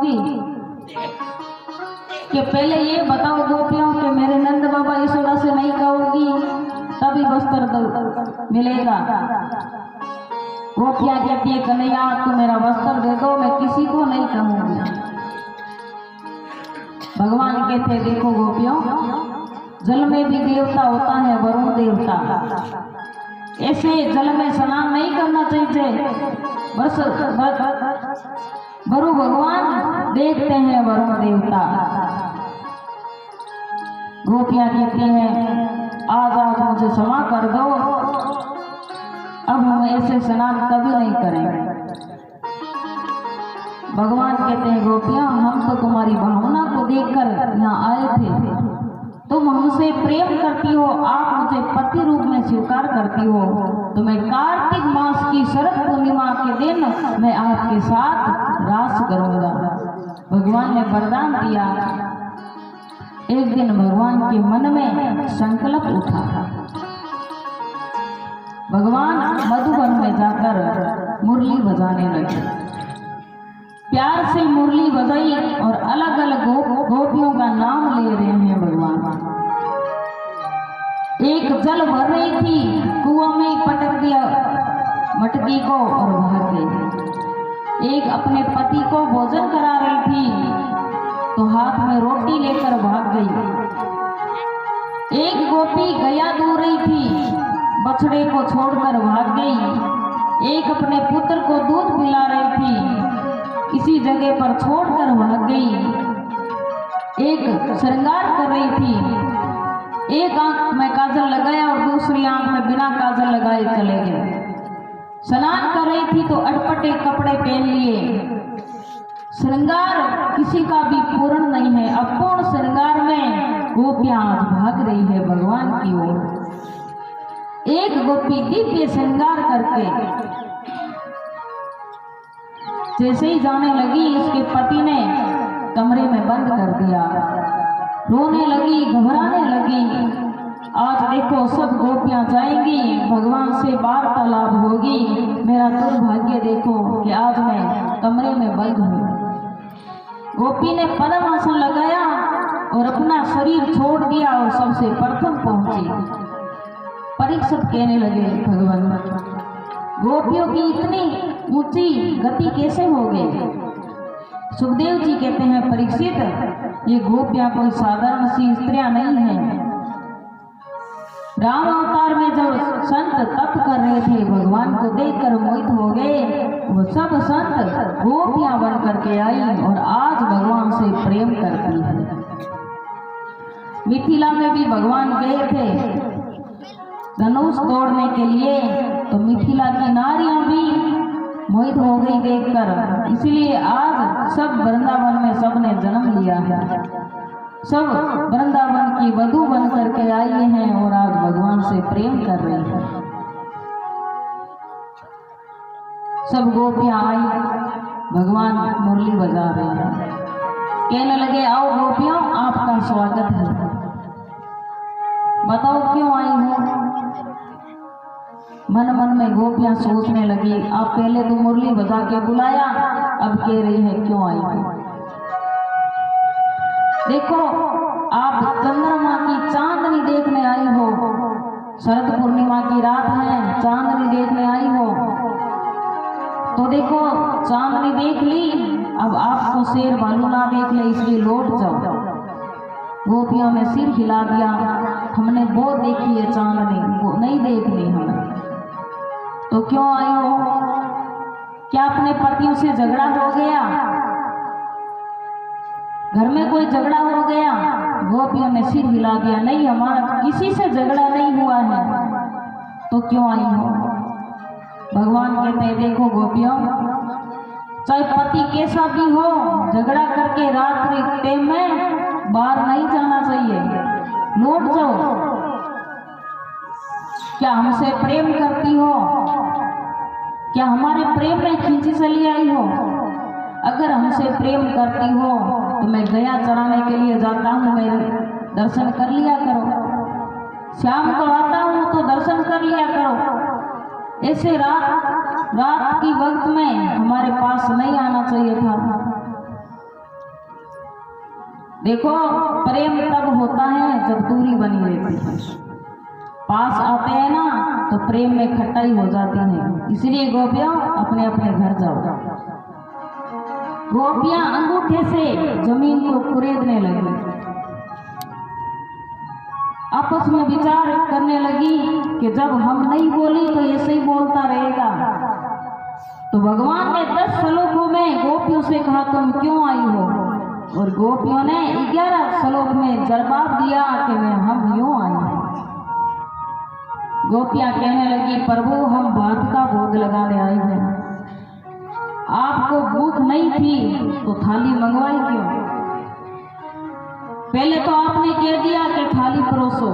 कहूंगी कि पहले ये बताओ गोपियों कि मेरे नंद बाबा यशोदा से नहीं कहूंगी तभी वस्त्र मिलेगा। गोपियां कहती है कन्हैया तू मेरा वस्त्र दे दो, मैं किसी को नहीं कहूंगी। भगवान कहते देखो गोपियों, जल में भी देवता होता है, वरुण देवता। ऐसे जल में स्नान नहीं करना चाहिए। बस वरु भगवान देखते हैं वरुण देवता। गोपियां कहती हैं आज आज मुझे क्षमा कर दो, अब हम ऐसे स्नान कभी नहीं करेंगे। भगवान कहते हैं गोपियां हम तो तुम्हारी भावना को देखकर यहाँ आए थे, तुम हमसे प्रेम करती हो, आप मुझे पति रूप में स्वीकार करती हो, तो मैं कार्तिक मास की शरद पूर्णिमा के दिन मैं आपके साथ रास करूंगा। भगवान ने वरदान दिया। एक दिन भगवान के मन में संकल्प उठा। भगवान मधुवन में जाकर मुरली बजाने लगे। प्यार से मुरली बजाई और अलग अलग गोपियों का नाम ले रहे हैं भगवान। एक जल भर रही थी, कुआं में पटक दिया मटकी को और भाग गई। एक अपने पति को भोजन करा रही थी तो हाथ में रोटी लेकर भाग गई। एक गोपी गया दूर रही थी, बछड़े को छोड़कर भाग गई। एक अपने पुत्र को दूध पिला रही थी, किसी जगह पर छोड़कर भाग गई। एक श्रृंगार कर रही थी, एक आंख में काजल लगाया और दूसरी आंख में बिना काजल लगाए चले गए। स्नान कर रही थी तो अटपटे कपड़े पहन लिए। श्रृंगार किसी का भी पूर्ण नहीं है। अपूर्ण श्रृंगार में गोपियां आज भाग रही है भगवान की ओर। एक गोपी दिव्य श्रृंगार करके जैसे ही जाने लगी, उसके पति ने कमरे में बंद कर दिया। रोने लगी, घबराने लगी। आज देखो सब गोपियां जाएंगी, भगवान से वार्तालाप होगी। मेरा दुर्भाग्य देखो कि आज मैं कमरे में बंद हूँ। गोपी ने पद्मासन लगाया और अपना शरीर छोड़ दिया और सबसे प्रथम पहुंची। परीक्षित कहने लगे भगवान गोपियों की इतनी ऊंची गति कैसे हो गई। सुखदेव जी कहते हैं परीक्षित ये गोपियां कोई साधारण सी स्त्रियां नहीं हैं। राम अवतार में जब संत तप कर रहे थे, भगवान को देखकर मोहित हो गए। वो सब संत गोपियां बन करके आई और आज भगवान से प्रेम करती है। मिथिला में भी भगवान गए थे धनुष तोड़ने के लिए, तो मिथिला की नारियां भी मोहित हो गई देखकर। इसलिए आज सब वृंदावन में सबने जन्म लिया है। सब वृंदावन की वधू बन करके आई हैं और आज भगवान से प्रेम कर रही हैं। सब गोपियां आई, भगवान मुरली बजा रहे हैं। कहने लगे आओ गोपियों आपका स्वागत है, बताओ क्यों आई हो। मन मन में गोपियां सोचने लगी आप पहले तो मुरली बजा के बुलाया, अब कह रही है क्यों आई हो। देखो आप चंद्रमा की चांदनी देखने आई हो, शरद पूर्णिमा की रात है, चांदनी देखने आई हो। तो देखो चांदनी देख ली, अब आपको शेर भालू ना देख ले, इसलिए लौट जाओ। गोपियों ने सिर हिला दिया, हमने बहुत देखी है चांदनी, वो नहीं देखनी हमें। तो क्यों आई हो, क्या अपने पतियों से झगड़ा हो गया, घर में कोई झगड़ा हो गया। गोपियों ने सिर हिला दिया, नहीं हमारा किसी से झगड़ा नहीं हुआ है। तो क्यों आई हो। भगवान कहते हैं देखो गोपियों, चाहे पति कैसा भी हो, झगड़ा करके रात्रि टाइम में बाहर नहीं जाना चाहिए, लौट जाओ। क्या हमसे प्रेम करती हो, क्या हमारे प्रेम में खींची चली आई हो। अगर हमसे प्रेम करती हो तो मैं गया चराने के लिए जाता हूँ, मेरे दर्शन कर लिया करो। शाम को आता हूँ तो दर्शन कर लिया करो। ऐसे रात की वक्त में हमारे पास नहीं आना चाहिए था। देखो प्रेम तब होता है जब दूरी बनी रहती है, पास आते हैं ना तो प्रेम में खटाई हो जाती है। इसलिए गोपियों अपने अपने घर जाओ। गोपियां अंगूठे से जमीन को कुरेदने लगी, आपस में विचार करने लगी कि जब हम नहीं बोली तो ऐसे ही बोलता रहेगा। तो भगवान ने 10 श्लोकों में गोपियों से कहा तुम क्यों आई हो, और गोपियों ने 11 श्लोक में जवाब दिया कि हम यूं आई हैं। गोपियां कहने लगी प्रभु हम भात का भोग लगाने आई हैं, आपको भूख नहीं थी तो थाली मंगवाई क्यों? पहले तो आपने कह दिया कि थाली परोसो,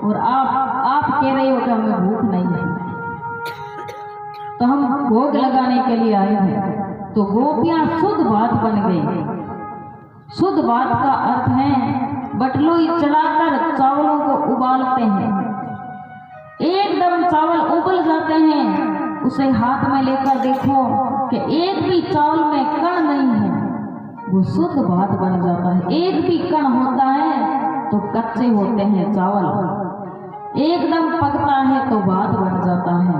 और आप कह रही हो कि हमें भूख नहीं है, तो हम भोग लगाने के लिए आए हैं। तो गोपियां शुद्ध बात बन गई। शुद्ध बात का अर्थ है बटलोई चलाकर चावलों को उबालते हैं, एकदम चावल उबल जाते हैं, उसे हाथ में लेकर देखो कि एक भी चावल में कण नहीं है, वो शुद्ध बात बन जाता है। एक भी कण होता है तो कच्चे होते हैं चावल, एकदम पकता है तो बात बन जाता है।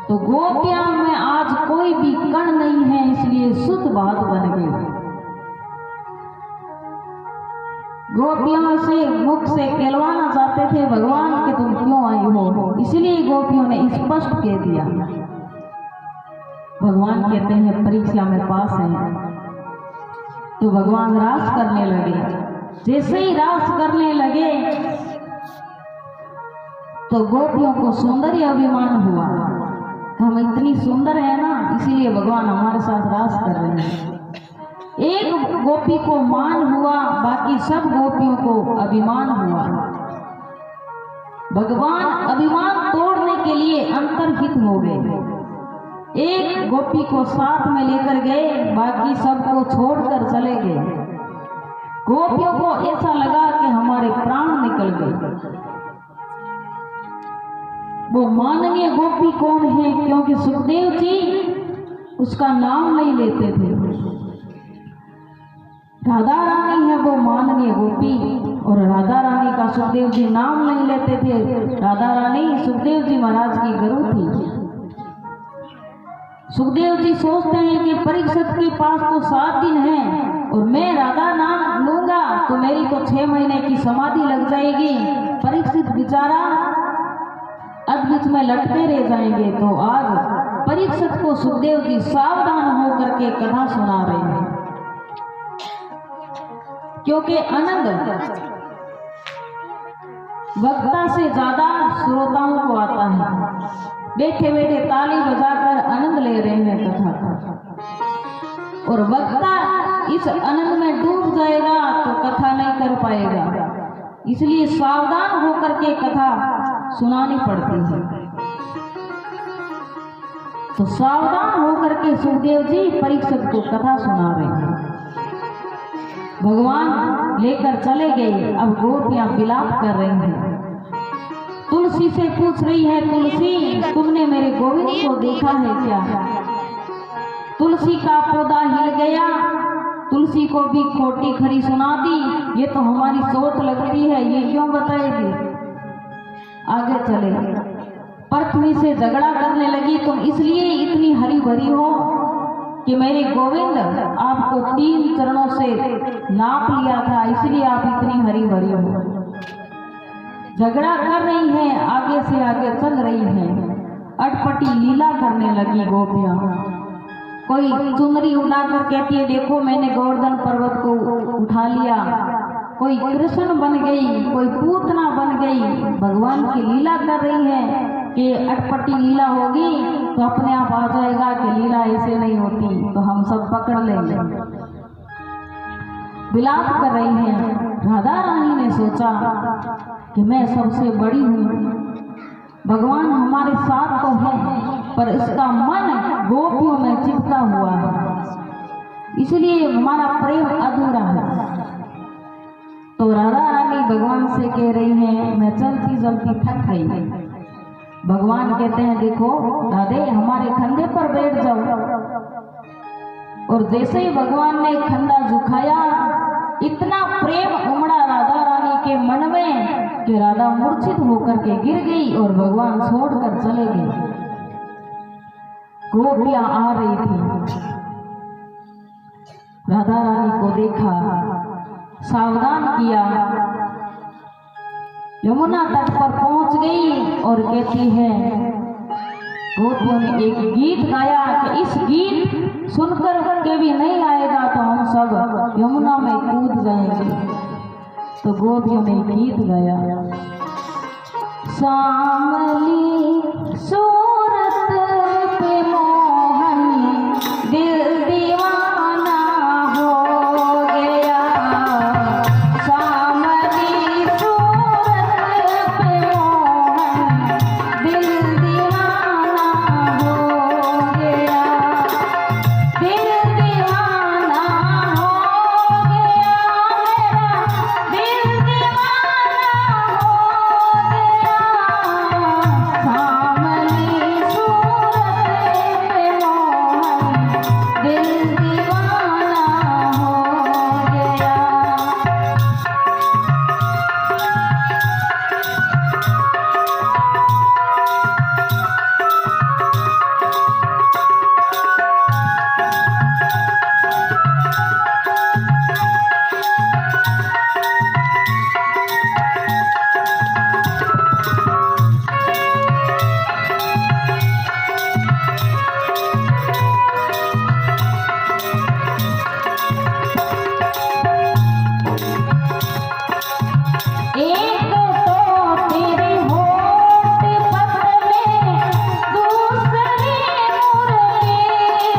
तो गोपियां में आज कोई भी कण नहीं है, इसलिए शुद्ध बात बन गई। गोपियों से मुख से कहलवाना चाहते थे भगवान कि तुम क्यों आई हो, इसलिए गोपियों ने स्पष्ट कह दिया। भगवान कहते हैं परीक्षा में पास है। तो भगवान रास करने लगे। जैसे ही रास करने लगे तो गोपियों को सौंदर्य अभिमान हुआ, हम इतनी सुंदर है ना, इसीलिए भगवान हमारे साथ रास कर रहे हैं। एक गोपी को मान हुआ, बाकी सब गोपियों को अभिमान हुआ। भगवान अभिमान तोड़ने के लिए अंतर्हित हो गए। एक गोपी को साथ में लेकर गए, बाकी सबको छोड़कर चले गए। गोपियों को ऐसा लगा कि हमारे प्राण निकल गए। वो माननीय गोपी कौन है? क्योंकि सुखदेव जी उसका नाम नहीं लेते थे। राधा रानी है वो माननीय गोपी, और राधा रानी का सुखदेव जी नाम नहीं लेते थे। राधा रानी सुखदेव जी महाराज की गुरु थी। सुखदेव जी सोचते हैं कि परीक्षित के पास तो 7 दिन है और मैं राधा नाम लूंगा तो मेरी तो 6 महीने की समाधि लग जाएगी। परीक्षित बेचारा अद्भुत में लटके रह जाएंगे। तो आज परीक्षित को सुखदेव जी सावधान होकर के कथा सुना रहे हैं, क्योंकि आनंद वक्ता से ज्यादा श्रोताओं को आता है। बैठे बैठे ताली बजाकर आनंद ले रहे हैं कथा का, और वक्ता इस आनंद में डूब जाएगा तो कथा नहीं कर पाएगा। इसलिए सावधान होकर के कथा सुनानी पड़ती है। तो सावधान होकर के सुखदेव जी परीक्षित को कथा सुना रहे हैं। भगवान लेकर चले गए। अब गोपियां विलाप कर रही हैं। तुलसी से पूछ रही है, तुलसी तुमने मेरे गोविंद को देखा है क्या? तुलसी का पौधा हिल गया, तुलसी को भी खोटी खरी सुना दी। ये तो हमारी सोच लगती है, ये क्यों बताएगी? आगे चले। पृथ्वी से झगड़ा करने लगी, तुम इसलिए इतनी हरी भरी हो कि मेरे गोविंद आपको 3 चरणों से नाप लिया था, इसलिए आप इतनी हरी भरी हो। झगड़ा कर रही है, आगे से आगे चल रही है। अटपटी लीला करने लगी गोपियां। कोई चुनरी उड़ाकर कहती है देखो मैंने गोवर्धन पर्वत को उठा लिया। कोई कृष्ण बन गई, कोई पूतना बन गई। भगवान की लीला कर रही है कि अटपटी लीला होगी तो अपने आप आ जाएगा कि लीला ऐसे नहीं होती, तो हम सब पकड़ लेंगे। विलाप कर रही हैं। राधा रानी ने सोचा कि मैं सबसे बड़ी हूँ, भगवान हमारे साथ तो है पर इसका मन गोपियों में चिपका हुआ है, इसलिए हमारा प्रेम अधूरा है। तो राधा रानी भगवान से कह रही है मैं चलती चलती थक गई। भगवान कहते हैं देखो राधे हमारे कंधे पर बैठ जाओ। और जैसे ही भगवान ने कंधा झुकाया इतना प्रेम उमड़ा राधा रानी के मन में कि राधा मूर्छित होकर के गिर गई और भगवान छोड़कर चले गए। गोपियां आ रही थी, राधा रानी को देखा, सावधान किया, यमुना तट पर पहुंच गई और कहती है, गोपियों ने एक गीत गाया कि इस गीत सुनकर के भी नहीं आएगा तो हम सब यमुना में कूद जाएंगे। तो गोपियों ने गीत गाया, सामली सूरत पे मोहन दिल दीवाना हो गया, सामली सूरत पे मोहन दिल दीवाना हो गया, दिल दीवाना हो गया, मेरा दिल दीवाना हो गया, सामली सूरत पे मोहन दिल दीवाना हो गया। एक तो तेरे होठ पतले, दूसरी मुरली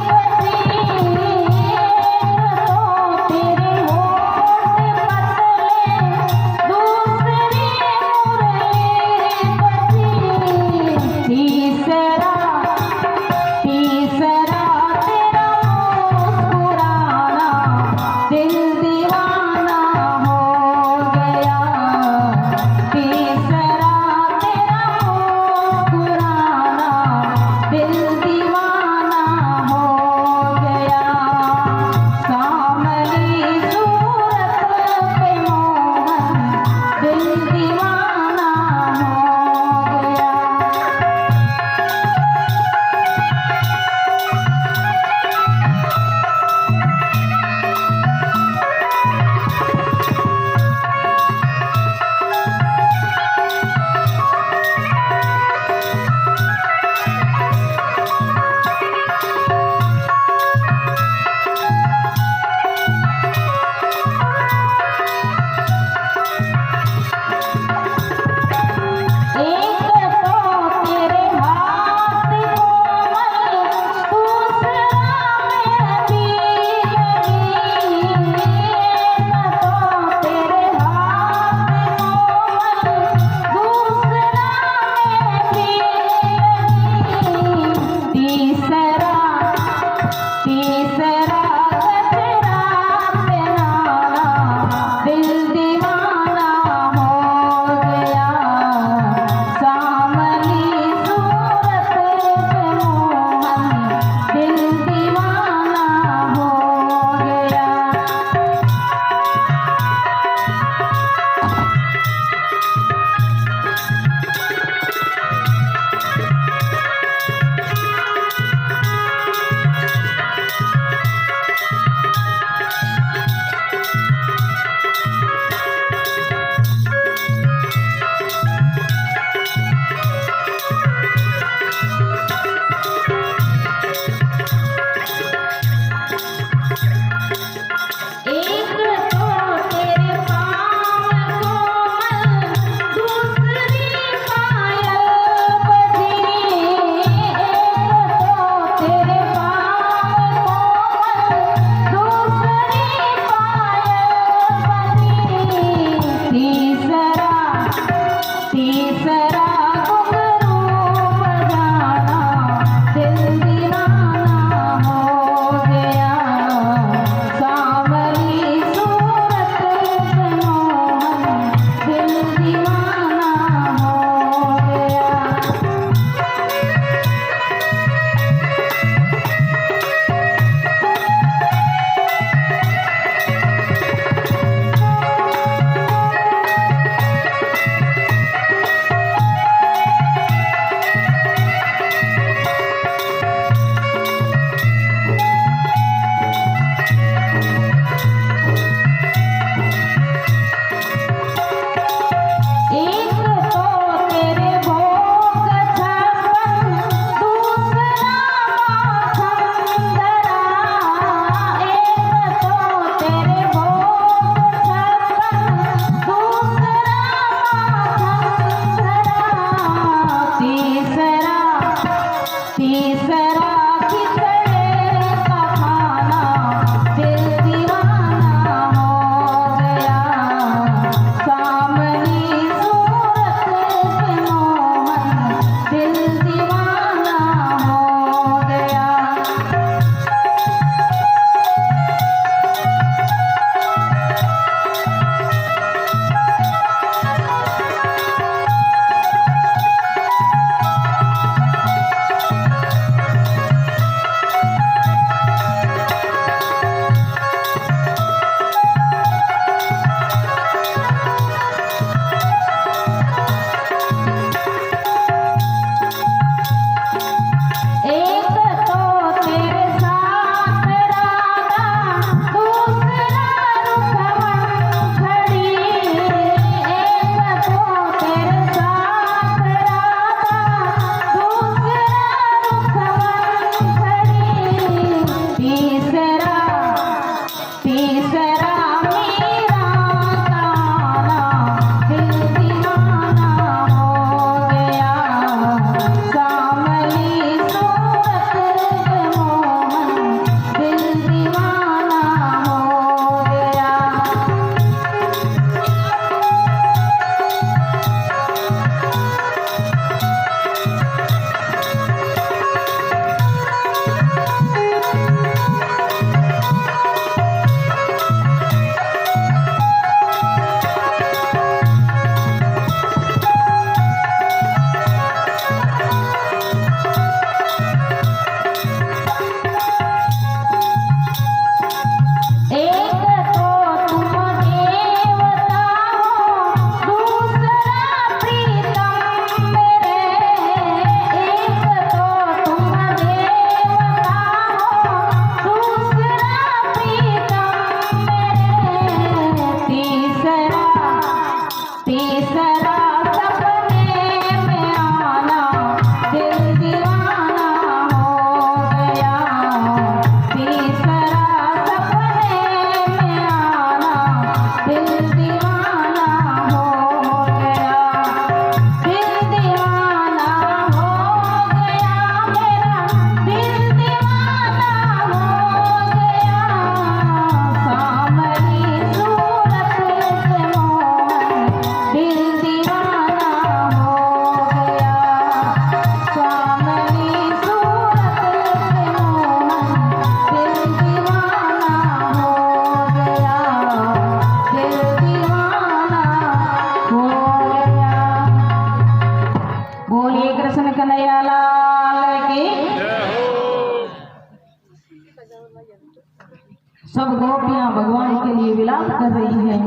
सब गोपियां भगवान के लिए विलाप कर रही हैं।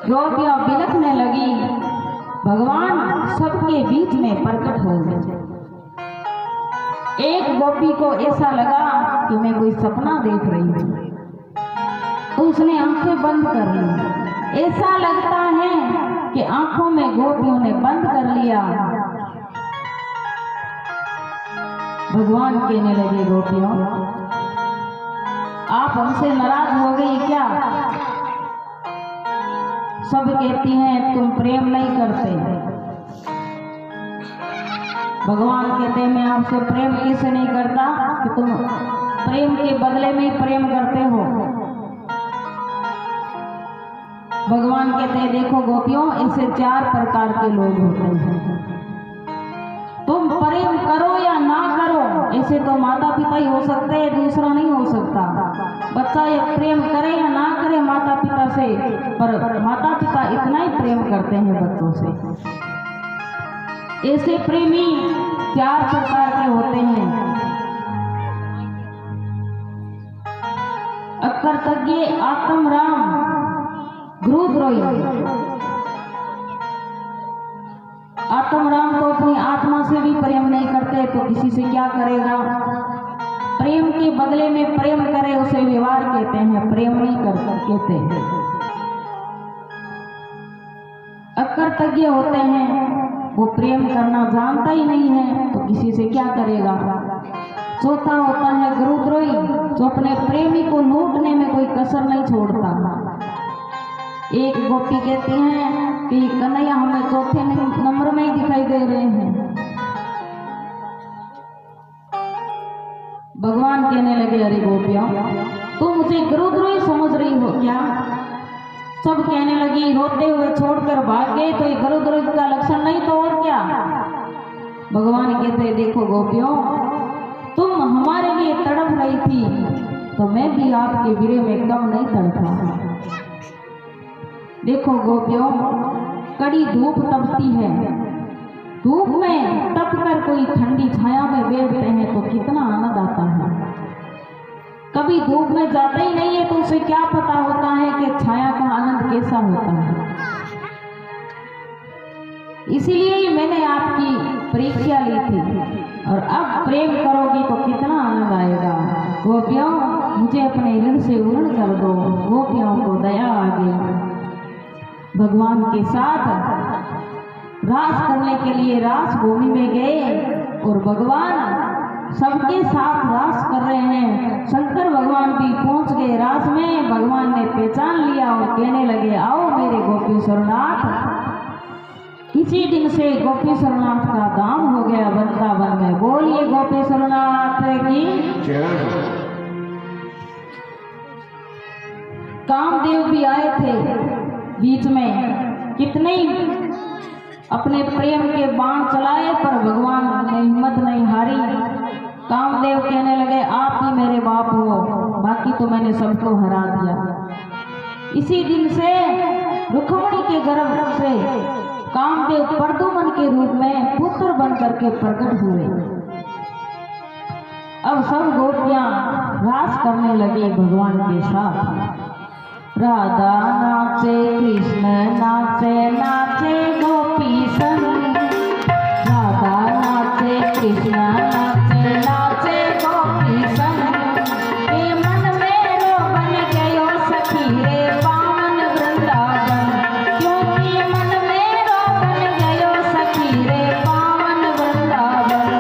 गोपियां बिलखने लगी। भगवान सबके बीच में प्रकट हो गए। एक गोपी को ऐसा लगा कि मैं कोई सपना देख रही हूँ, तो उसने आंखें बंद कर ली। ऐसा लगता है कि आंखों में गोपियों ने बंद कर लिया। भगवान कहने लगे, गोपियों आप हमसे नाराज हो गई क्या? सब कहती हैं तुम प्रेम नहीं करते। भगवान कहते हैं मैं आपसे प्रेम कैसे नहीं करता कि तुम प्रेम के बदले में ही प्रेम करते हो। भगवान कहते हैं देखो गोपियों, ऐसे 4 प्रकार के लोग होते हैं। तुम प्रेम करो या ना करो, ऐसे तो माता पिता ही हो सकते हैं, दूसरा नहीं हो सकता। बच्चा ये प्रेम करे या ना करे माता पिता से, पर माता पिता इतना ही प्रेम करते हैं बच्चों से। ऐसे प्रेमी 4 प्रकार के होते हैं। अकर्तज्ञ, आत्मराम, गुरुद्रोही। आत्मराम तो अपनी आत्मा से भी प्रेम नहीं करते, तो किसी से क्या करेगा? प्रेम के बदले में प्रेम करे उसे व्यवहार कहते हैं, प्रेम नहीं कहते हैं। अकर्तज्ञ होते हैं, वो प्रेम करना जानता ही नहीं है, तो किसी से क्या करेगा? चौथा होता है गुरुद्रोही, जो अपने प्रेमी को लूटने में कोई कसर नहीं छोड़ता। एक गोपी कहती हैं कि कन्हैया हमें चौथे नंबर में ही दिखाई दे रहे हैं। भगवान कहने लगे, अरे गोपियों तुम मुझे गुरुद्रोही समझ रही हो क्या? सब कहने लगी, रोते हुए छोड़कर भाग गए तो ये गुरुद्रोही का लक्षण नहीं तो और क्या? भगवान कहते देखो गोपियों, तुम हमारे लिए तड़प रही थी तो मैं भी आपके विरह में कम नहीं तड़पा। देखो गोपियों, कड़ी धूप तपती है, धूप में तप कर कोई ठंडी छाया में बैठते हैं तो कितना आनंद आता है। कभी धूप में जाते ही नहीं है तो उसे क्या पता होता है कि छाया का आनंद कैसा होता है। इसीलिए ही मैंने आपकी परीक्षा ली थी, और अब प्रेम करोगी तो कितना आनंद आएगा। गोपियों मुझे अपने ऋण से ऋण कर दो। गोपियों को दया आ गई। भगवान के साथ रास करने के लिए रास भूमि में गए और भगवान सबके साथ रास कर रहे हैं। शंकर भगवान भी पहुंच गए रास में। भगवान ने पहचान लिया और कहने लगे, आओ मेरे गोपीश्वरनाथ। इसी दिन से गोपीश्वरनाथ का धाम हो गया वृंदावन में। बोलिए गोपीश्वरनाथ की जय। कामदेव भी आए थे बीच में, कितने अपने प्रेम के बाण चलाए पर भगवान ने हिम्मत नहीं हारी। कामदेव कहने लगे, आप ही मेरे बाप हो, बाकी तो मैंने सबको हरा दिया। इसी दिन से रुक्मिणी के गर्भ से कामदेव प्रद्युम्न के रूप में पुत्र बन करके प्रकट हुए। अब सब गोपियां रास करने लगी भगवान के साथ। राधा नाचे, कृष्ण नाचे, नाचे गोपी संग। राधा नाचे, कृष्ण नाचे, नाचे गोपी संग। ये मन मेरो बन गयो सखी रे पावन वृंदावन। क्योंकि मन मेरो बन गयो सखी रे पावन वृंदावन।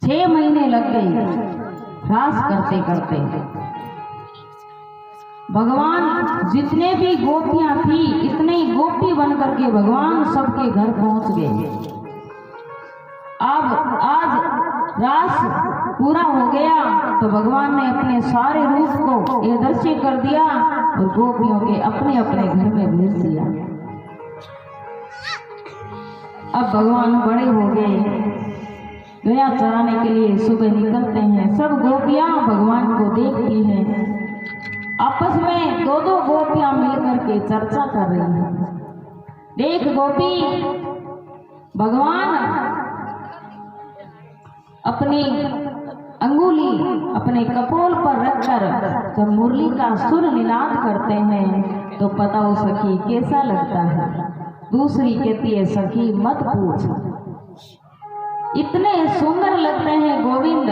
6 महीने लग गए रास करते करते। भगवान जितने भी गोपियां थी इतने ही गोपी बन करके भगवान सबके घर पहुंच गए। अब आज रास पूरा हो गया तो भगवान ने अपने सारे रूप को ये दृश्य कर दिया और गोपियों के अपने अपने घर में भेज दिया। अब भगवान बड़े हो गए, गया चराने के लिए सुबह निकलते हैं। सब गोपियां भगवान को देखती हैं, आपस में दो दो गोपियां मिलकर के चर्चा कर रही हैं। देख गोपी, भगवान अपनी अंगुली अपने कपोल पर रखकर जब मुरली का सुर निनाद करते हैं तो बताओ सखी कैसा लगता है। दूसरी कहती है सखी मत पूछ, इतने सुंदर लगते हैं गोविंद।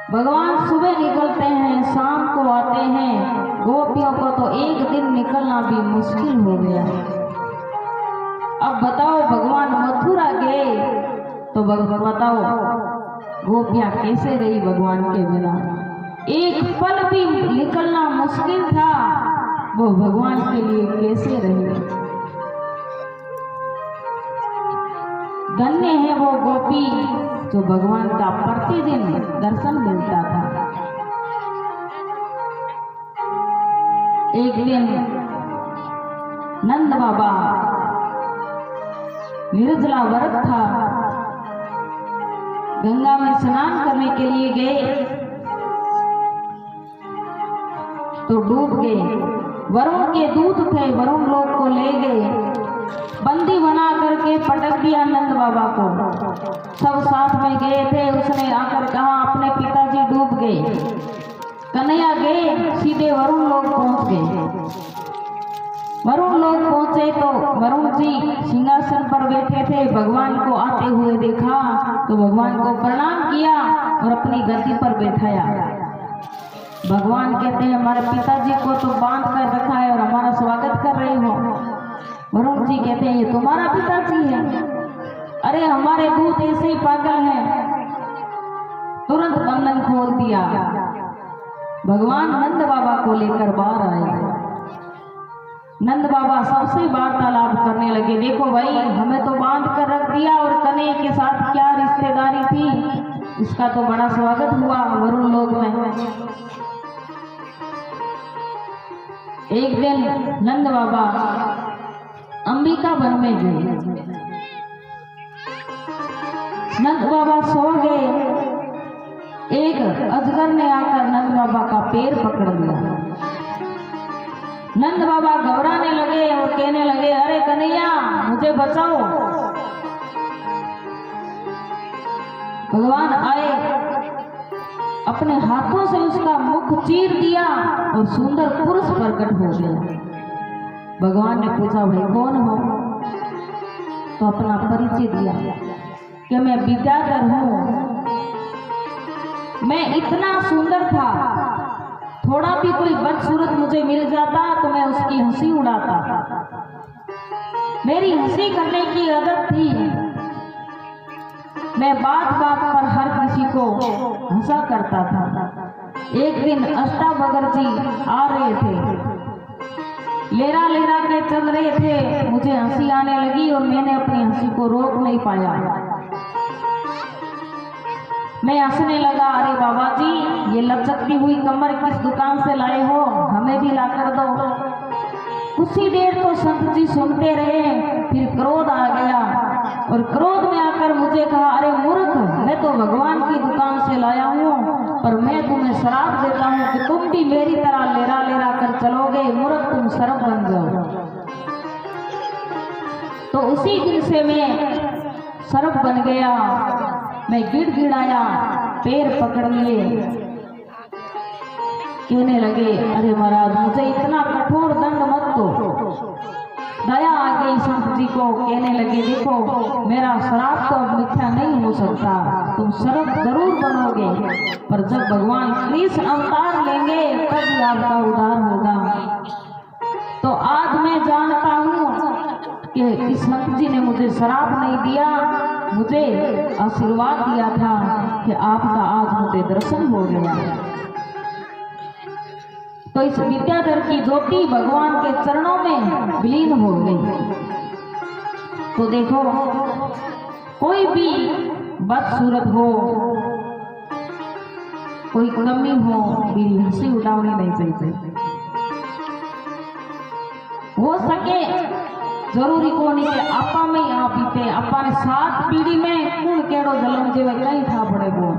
भगवान सुबह निकलते हैं, शाम को आते हैं। गोपियों को तो एक दिन निकलना भी मुश्किल हो गया। अब बताओ भगवान मथुरा गए तो बताओ गोपियां कैसे रही भगवान के बिना। एक पल भी निकलना मुश्किल था, वो भगवान के लिए कैसे रही। धन्य है वो गोपी जो भगवान का प्रतिदिन दर्शन मिलता था। एक दिन नंद बाबा निर्जला व्रत था, गंगा में स्नान करने के लिए गए तो डूब गए। वरुण के दूत थे, वरुण लोग को ले गए, बंदी बना करके पटक दिया नंद बाबा को। सब साथ में गए थे, उसने आकर कहा अपने पिताजी डूब गए। कन्हैया गए, सीधे वरुण लोग पहुंच गए। वरुण लोग पहुंचे तो वरुण जी सिंहासन पर बैठे थे। भगवान को आते हुए देखा तो भगवान को प्रणाम किया और अपनी गद्दी पर बैठाया। भगवान कहते हैं हमारे पिताजी को तो बांध कर रखा है और हमारा स्वागत कर रहे हो। वरुण जी कहते हैं ये तुम्हारा पिताजी है? अरे हमारे दूत ऐसे ही पागल हैं। तुरंत बंधन खोल दिया। भगवान नंद बाबा को लेकर बाहर आए। नंद बाबा सबसे वार्तालाप करने लगे। देखो भाई, हमें तो बांध कर रख दिया और कन्हैया के साथ क्या रिश्तेदारी थी, इसका तो बड़ा स्वागत हुआ वरुण लोग में। एक दिन नंद बाबा अंबिका वन में गए। नंद बाबा सो गए। एक अजगर ने आकर नंद बाबा का पैर पकड़ लिया। नंद बाबा घबराने लगे और कहने लगे अरे कन्हैया मुझे बचाओ। भगवान आए, अपने हाथों से उसका मुख चीर दिया और सुंदर पुरुष प्रकट हो गया। भगवान ने पूछा भाई कौन हो? तो अपना परिचय दिया कि मैं विद्याधर हूं। मैं इतना सुंदर था, थोड़ा भी कोई बदसूरत मुझे मिल जाता तो मैं उसकी हंसी उड़ाता। मेरी हंसी करने की आदत थी। मैं बात बात पर हर किसी को हंसा करता था। एक दिन अष्टावक्र जी आ रहे थे, लेरा लेरा के चल रहे थे। मुझे हंसी आने लगी और मैंने अपनी हंसी को रोक नहीं पाया। मैं हंसने लगा, अरे बाबा जी ये लचकती हुई कमर किस दुकान से लाए हो, हमें भी ला कर दो। कुछ ही देर तो संत जी सुनते रहे, फिर क्रोध आ गया और क्रोध में आकर मुझे कहा अरे मूर्ख, मैं तो भगवान की दुकान से लाया हूँ, पर मैं तुम्हें श्राप देता हूँ कि तुम भी मेरी तरह लेरा लेरा कर चलोगे, मूर्ख तुम सर्प बन जाओ। तो उसी दिन से मैं सर्प बन गया। मैं गिड़गिड़ाया, पैर पकड़ लिए, कहने लगे अरे महाराज मुझे इतना कठोर दंड मत दो। दया आ गई संत जी को, कहने लगे देखो मेरा श्राप तो अब मिथ्या नहीं हो सकता, तुम सर्प जरूर बनोगे, पर जब भगवान कृष्ण अवतार लेंगे तब आपका उद्धार होगा। तो आज मैं जानता हूँ कि इस संत जी ने मुझे श्राप नहीं दिया, मुझे आशीर्वाद दिया था कि आपका आज मुझे दर्शन हो गया। तो इस विद्याधर की ज्योति भगवान के चरणों में विलीन हो गई। तो देखो, कोई भी बदसूरत हो, कोई कमी हो, मेरी हंसी उड़ानी नहीं चाहिए। हो सके जरूरी को नहीं कि आपा में ही आप बीते, आपा ने 7 पीढ़ी में कौन केड़ो जलम जेवे कहीं था पड़े वो।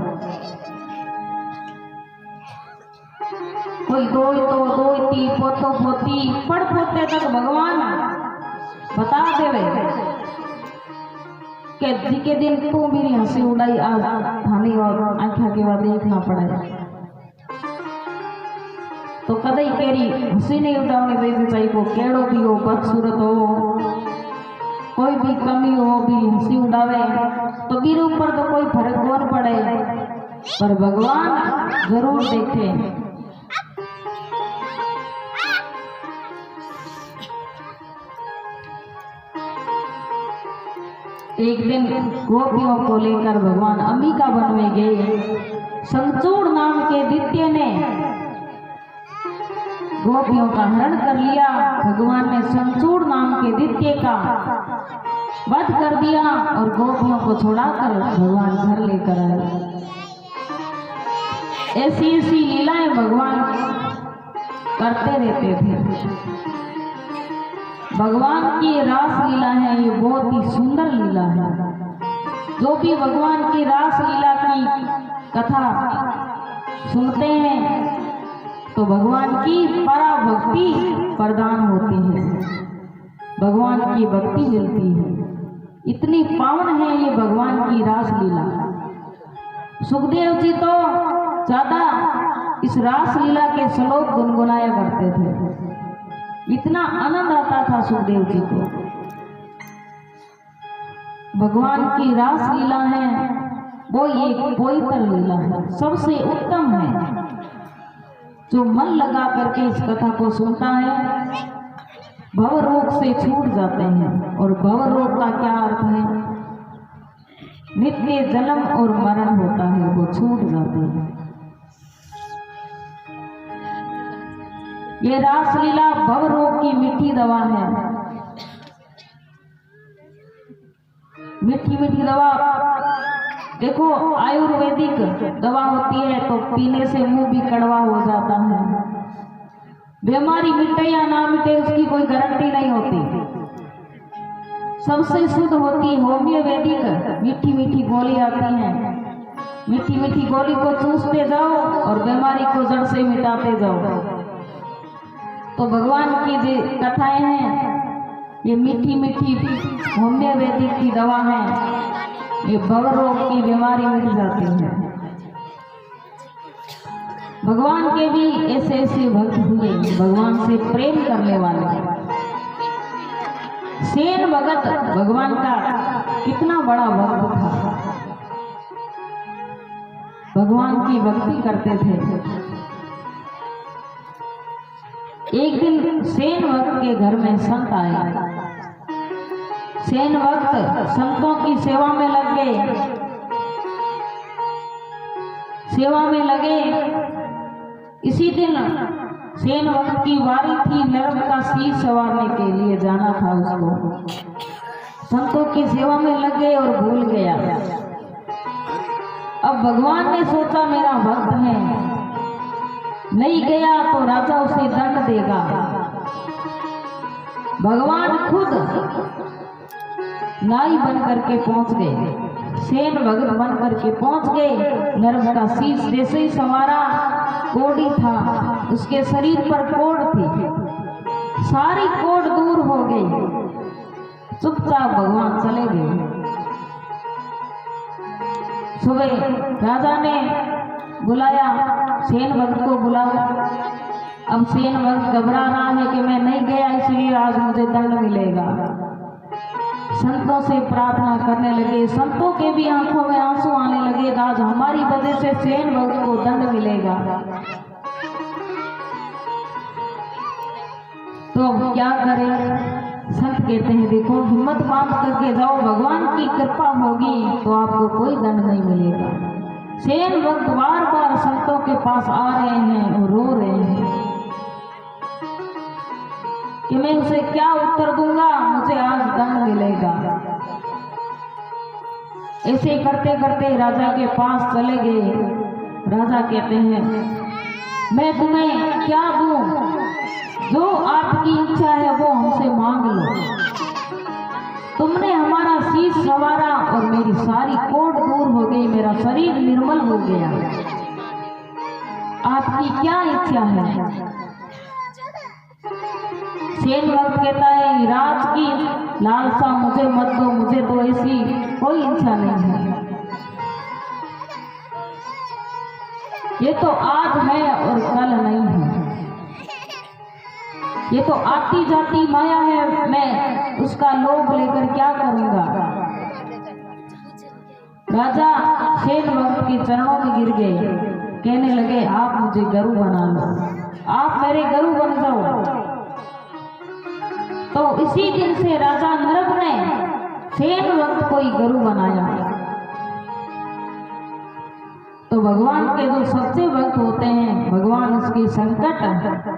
कोई दोई तो दोईती पोतो पोती पड़ पोते तक भगवान बता देवे कि जी के दिन तू मेरी हंसी उड़ाई आज थानी और आंखा के बाद देखना पड़े। तो कदई केरी हंसी नहीं उड़ानी चाहिए, वो केड़ो भी हो, बदसूरत हो, कोई भी कमी हो, भी हंसी उड़ावे तो बीर ऊपर तो कोई फर्क कौन पड़े, पर भगवान जरूर देखे। एक दिन गोपियों को लेकर भगवान अंबिका वन में गए। संचूड़ नाम के दैत्य ने गोपियों का हरण कर लिया। भगवान ने संचूड़ नाम के दैत्य का वध कर दिया और गोपियों को छुड़ाकर भगवान घर लेकर आए। ऐसी ऐसी लीलाएं भगवान करते रहते थे। भगवान की रास लीला है, ये बहुत ही सुंदर लीला है। जो भी भगवान की रास लीला की कथा सुनते हैं तो भगवान की पराभक्ति प्रदान होती है, भगवान की भक्ति मिलती है। इतनी पावन है ये भगवान की रास लीला। सुखदेव जी तो ज्यादा इस रास लीला के श्लोक गुनगुनाया करते थे, इतना आनंद आता था सुखदेव जी को। भगवान की रास लीला है वो एक पवित्र लीला है, सबसे उत्तम है। जो मन लगा करके इस कथा को सुनता है भव रोग से छूट जाते हैं। और भव रोग का क्या अर्थ है? नित्य जन्म और मरण होता है, वो छूट जाते हैं। ये रासलीला भव रोग की मीठी दवा है। मीठी मीठी दवा देखो, आयुर्वेदिक दवा होती है तो पीने से मुंह भी कड़वा हो जाता है। बीमारी मिटे या ना मिटे उसकी कोई गारंटी नहीं होती। सबसे शुद्ध होती है होम्योपैथिक मीठी मीठी गोली आती है। मीठी मीठी गोली को चूसते जाओ और बीमारी को जड़ से मिटाते जाओ। तो भगवान की जो कथाएं हैं ये मीठी मीठी होम्योपैथिक की दवा है। ये भव रोग की बीमारी मिट जाती है। भगवान के भी ऐसे ऐसे भक्त हुए, भगवान से प्रेम करने वाले। सेन भगत भगवान का कितना बड़ा भक्त था, भगवान की भक्ति करते थे। एक दिन सेन भक्त के घर में संत आए। सेन भक्त संतों की सेवा में लग गए। सेवा में लगे। इसी दिन सेन भक्त की बारी थी, नरक का शीश संवारने के लिए जाना था उसको। संतों की सेवा में लग गए और भूल गया। अब भगवान ने सोचा मेरा भक्त है, नहीं गया तो राजा उसे दंड देगा। भगवान खुद नाई बन करके पहुंच गए। सेन भगत बन करके पहुंच गए। नर्म का शीश जैसे ही संवारा, कोड़ी था, उसके शरीर पर कोड़ थी, सारी कोड़ दूर हो गई। चुपचाप भगवान चले गए। सुबह राजा ने बुलाया, सेन भक्त को बुलाओ। अब सेन भक्त घबरा रहा है कि मैं नहीं गया इसलिए आज मुझे दंड मिलेगा। संतों से प्रार्थना करने लगे। संतों के भी आंखों में आंसू आने लगे, आज हमारी वजह से सेन भक्त को दंड मिलेगा। तो अब क्या करें? संत कहते हैं देखो हिम्मत बांध करके जाओ, भगवान की कृपा होगी तो आपको कोई दंड नहीं मिलेगा। सेन भक्त बार बार संतों के पास आ रहे हैं और रो रहे हैं कि मैं उसे क्या उत्तर दूंगा, मुझे आज दंड मिलेगा। ऐसे करते करते राजा के पास चले गए। राजा कहते हैं मैं तुम्हें क्या दूं, जो आपकी इच्छा है वो हमसे मांग लो। तुमने हमारा शीश संवारा और मेरी सारी कोट दूर हो गई, मेरा शरीर निर्मल हो गया। आपकी क्या इच्छा है? सेन भक्त कहता है राज की लालसा मुझे मत दो, मुझे तो ऐसी कोई इच्छा नहीं है। ये तो आज है और कल नहीं है, ये तो आती जाती माया है, मैं उसका लोभ लेकर क्या करूंगा। राजा सेन भक्त के चरणों में गिर गए, कहने लगे आप मुझे गुरु बना लो, आप मेरे गुरु बन जाओ। तो इसी दिन से राजा नरक ने सेन भक्त को ही गुरु बनाया। तो भगवान के जो सच्चे भक्त होते हैं, भगवान उसके संकट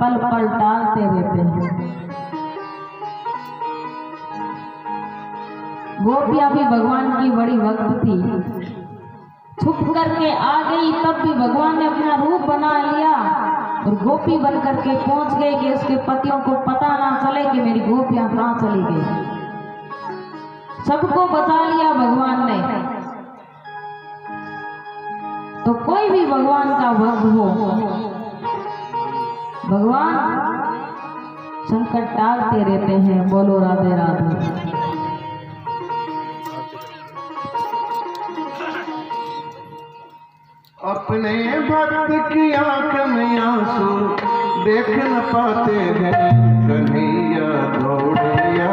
पल पल टालते रहते हैं। गोपियां भी भगवान की बड़ी भक्त थी, छुप करके आ गई तब भी भगवान ने अपना रूप बना लिया और गोपी बन करके पहुंच गए कि उसके पतियों को पता ना चले कि मेरी गोपियां कहां चली गई। सबको बचा लिया भगवान ने। तो कोई भी भगवान का भक्त हो, भगवान संकट टालते रहते हैं। बोलो राधे राधे। अपने भक्त की आंख में आंसू देख न पाते हैं, कन्हैया दौड़े या